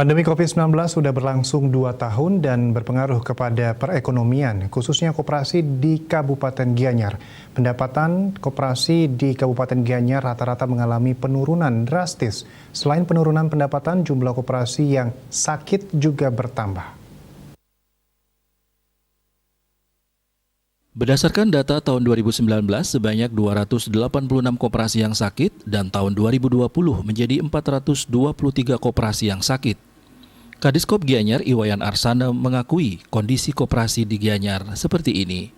Pandemi COVID-19 sudah berlangsung 2 tahun dan berpengaruh kepada perekonomian, khususnya koperasi di Kabupaten Gianyar. Pendapatan koperasi di Kabupaten Gianyar rata-rata mengalami penurunan drastis. Selain penurunan pendapatan, jumlah koperasi yang sakit juga bertambah. Berdasarkan data tahun 2019, sebanyak 286 koperasi yang sakit dan tahun 2020 menjadi 423 koperasi yang sakit. Kadiskop Gianyar Iwayan Arsana mengakui kondisi koperasi di Gianyar seperti ini.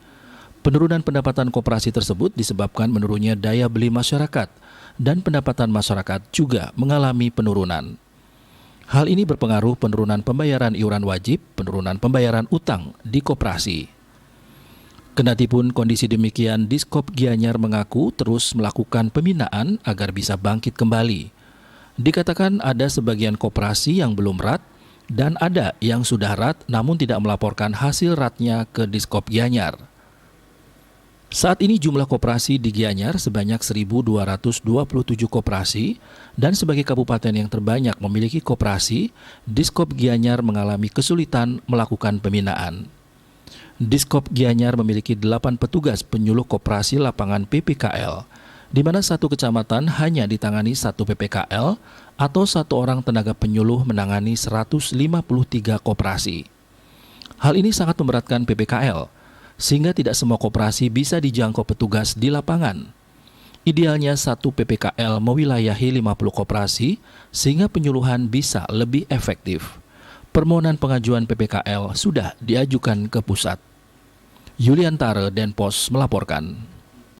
Penurunan pendapatan koperasi tersebut disebabkan menurunnya daya beli masyarakat dan pendapatan masyarakat juga mengalami penurunan. Hal ini berpengaruh penurunan pembayaran iuran wajib, penurunan pembayaran utang di koperasi. Kendatipun kondisi demikian, Diskop Gianyar mengaku terus melakukan pembinaan agar bisa bangkit kembali. Dikatakan ada sebagian koperasi yang belum rat dan ada yang sudah rat namun tidak melaporkan hasil ratnya ke Diskop Gianyar. Saat ini jumlah koperasi di Gianyar sebanyak 1.227 koperasi dan sebagai kabupaten yang terbanyak memiliki koperasi, Diskop Gianyar mengalami kesulitan melakukan pembinaan. Diskop Gianyar memiliki 8 petugas penyuluh koperasi lapangan PPKL, di mana satu kecamatan hanya ditangani satu PPKL atau satu orang tenaga penyuluh menangani 153 koperasi. Hal ini sangat memberatkan PPKL, sehingga tidak semua koperasi bisa dijangkau petugas di lapangan. Idealnya satu PPKL mewilayahi 50 koperasi, sehingga penyuluhan bisa lebih efektif. Permohonan pengajuan PPKL sudah diajukan ke pusat. Yuliantara Denpos melaporkan.